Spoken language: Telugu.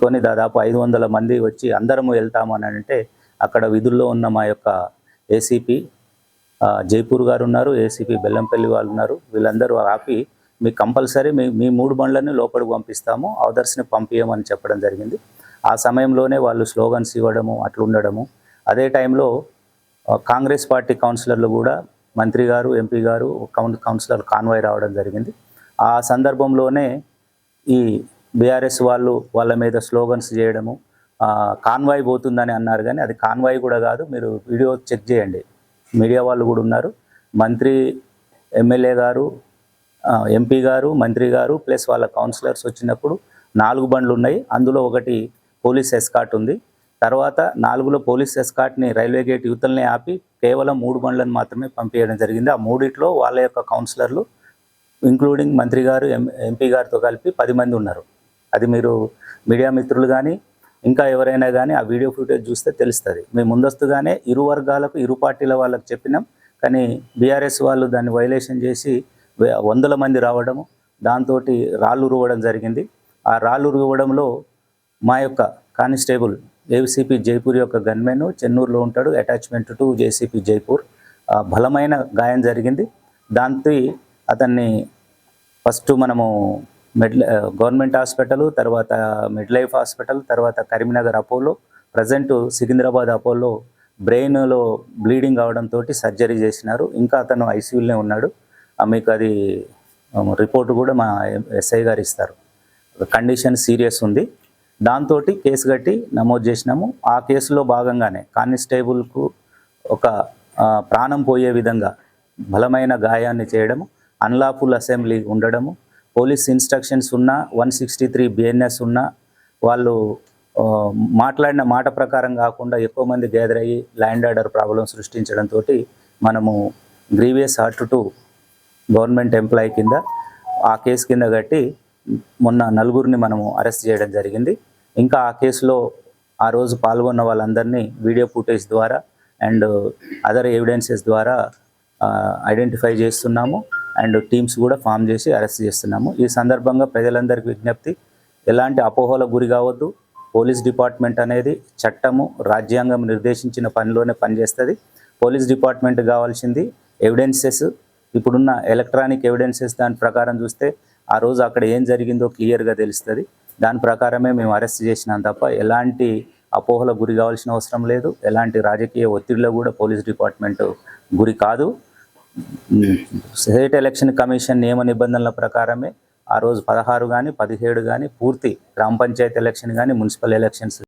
కొని దాదాపు 500 మంది వచ్చి అందరము వెళ్తామని అంటే అక్కడ విధుల్లో ఉన్న మా యొక్క ఏసీపీ జైపూర్ గారు ఉన్నారు, ఏసీపీ బెల్లంపల్లి వాళ్ళు ఉన్నారు. వీళ్ళందరూ ఆపి మీకు కంపల్సరీ మీ 3 బండ్లని లోపలికి పంపిస్తాము, అదర్స్ని పంపించమని చెప్పడం జరిగింది. ఆ సమయంలోనే వాళ్ళు స్లోగన్స్ ఇవ్వడము అట్లుండడము. అదే టైంలో కాంగ్రెస్ పార్టీ కౌన్సిలర్లు కూడా మంత్రి గారు, ఎంపీ గారు, కౌన్సిలర్ కాన్వాయ్ రావడం జరిగింది. ఆ సందర్భంలోనే ఈ బీఆర్ఎస్ వాళ్ళు వాళ్ళ మీద స్లోగన్స్ చేయడము, కాన్వాయ్ పోతుందని అన్నారు. కానీ అది కాన్వాయ్ కూడా కాదు, మీరు వీడియో చెక్ చేయండి, మీడియా వాళ్ళు కూడా ఉన్నారు. మంత్రి, ఎమ్మెల్యే గారు, ఎంపీ గారు, మంత్రి గారు ప్లస్ వాళ్ళ కౌన్సిలర్స్ వచ్చినప్పుడు 4 బండ్లు ఉన్నాయి. అందులో ఒకటి పోలీస్ ఎస్కాట్ ఉంది. తర్వాత 4లో పోలీస్ ఎస్కాట్ని రైల్వే గేట్ యువతల్ని ఆపి కేవలం 3 బండ్లను మాత్రమే పంపించడం జరిగింది. ఆ 3లో వాళ్ళ యొక్క కౌన్సిలర్లు ఇంక్లూడింగ్ మంత్రి గారు, ఎంపీ గారితో కలిపి 10 మంది ఉన్నారు. అది మీరు మీడియా మిత్రులు కానీ ఇంకా ఎవరైనా కానీ ఆ వీడియో ఫుటేజ్ చూస్తే తెలుస్తుంది. మేము ముందస్తుగానే ఇరు వర్గాలకు, ఇరు పార్టీల వాళ్ళకు చెప్పినాం. కానీ బీఆర్ఎస్ వాళ్ళు దాన్ని వైలేషన్ చేసి 100 మంది రావడము, దాంతో రాళ్ళు రువ్వడం జరిగింది. ఆ రాళ్ళు రువ్వడంలో మా యొక్క కానిస్టేబుల్ ఏసీపీ జైపూర్ యొక్క గన్మెన్ చెన్నూరులో ఉంటాడు, అటాచ్మెంట్ టు ఏసీపీ జైపూర్, బలమైన గాయం జరిగింది. దాంతో అతన్ని ఫస్ట్ మనము గవర్నమెంట్ హాస్పిటల్, తర్వాత మిడ్ లైఫ్ హాస్పిటల్, తర్వాత Karimnagar Apollo, present Secunderabad Apollo బ్రెయిన్లో బ్లీడింగ్ అవడంతో సర్జరీ చేసినారు. ఇంకా అతను ఐసీయూలోనే ఉన్నాడు. మీకు అది రిపోర్ట్ కూడా మా ఎస్ఐ గారు ఇస్తారు. కండిషన్ సీరియస్ ఉంది. దాంతో కేసు కట్టి నమోదు చేసినాము. ఆ కేసులో భాగంగానే కానిస్టేబుల్కు ఒక ప్రాణం పోయే విధంగా బలమైన గాయాన్ని చేయడము, అన్లాఫుల్ అసెంబ్లీ ఉండడము, పోలీస్ ఇన్స్ట్రక్షన్స్ ఉన్న 163 BNS ఉన్న వాళ్ళు మాట్లాడిన మాట ప్రకారం కాకుండా ఎక్కువ మంది గ్యాదర్ అయ్యి ల్యాండ్ ఆర్డర్ ప్రాబ్లం సృష్టించడంతో మనము grievous hurt to government employee కింద ఆ కేసు కింద కట్టి మొన్న 4గురిని మనము అరెస్ట్ చేయడం జరిగింది. ఇంకా ఆ కేసులో ఆ రోజు పాల్గొన్న వాళ్ళందరినీ వీడియో ఫుటేజ్ ద్వారా అండ్ అదర్ ఎవిడెన్సెస్ ద్వారా ఐడెంటిఫై చేస్తున్నాము అండ్ టీమ్స్ కూడా ఫామ్ చేసి అరెస్ట్ చేస్తున్నాము. ఈ సందర్భంగా ప్రజలందరికీ విజ్ఞప్తి, ఎలాంటి అపోహలకు గురి కావద్దు. పోలీస్ డిపార్ట్మెంట్ అనేది చట్టము, రాజ్యాంగం నిర్దేశించిన పనిలోనే పనిచేస్తుంది. పోలీస్ డిపార్ట్మెంట్ కావాల్సింది ఎవిడెన్సెస్. ఇప్పుడున్న ఎలక్ట్రానిక్ ఎవిడెన్సెస్ దాని ప్రకారం చూస్తే ఆ రోజు అక్కడ ఏం జరిగిందో క్లియర్గా తెలుస్తుంది. దాని ప్రకారమే మేము అరెస్ట్ చేసినాం తప్ప ఎలాంటి అపోహలకు గురి కావాల్సిన అవసరం లేదు. ఎలాంటి రాజకీయ ఒత్తిడిలో కూడా పోలీస్ డిపార్ట్మెంట్ గురి కాదు. స్టేట్ ఎలక్షన్ కమిషన్ నియమ నిబంధనల ప్రకారమే ఆ రోజు 16 కానీ 17 కానీ పూర్తి గ్రామ పంచాయతీ ఎలక్షన్ కానీ మున్సిపల్ ఎలక్షన్స్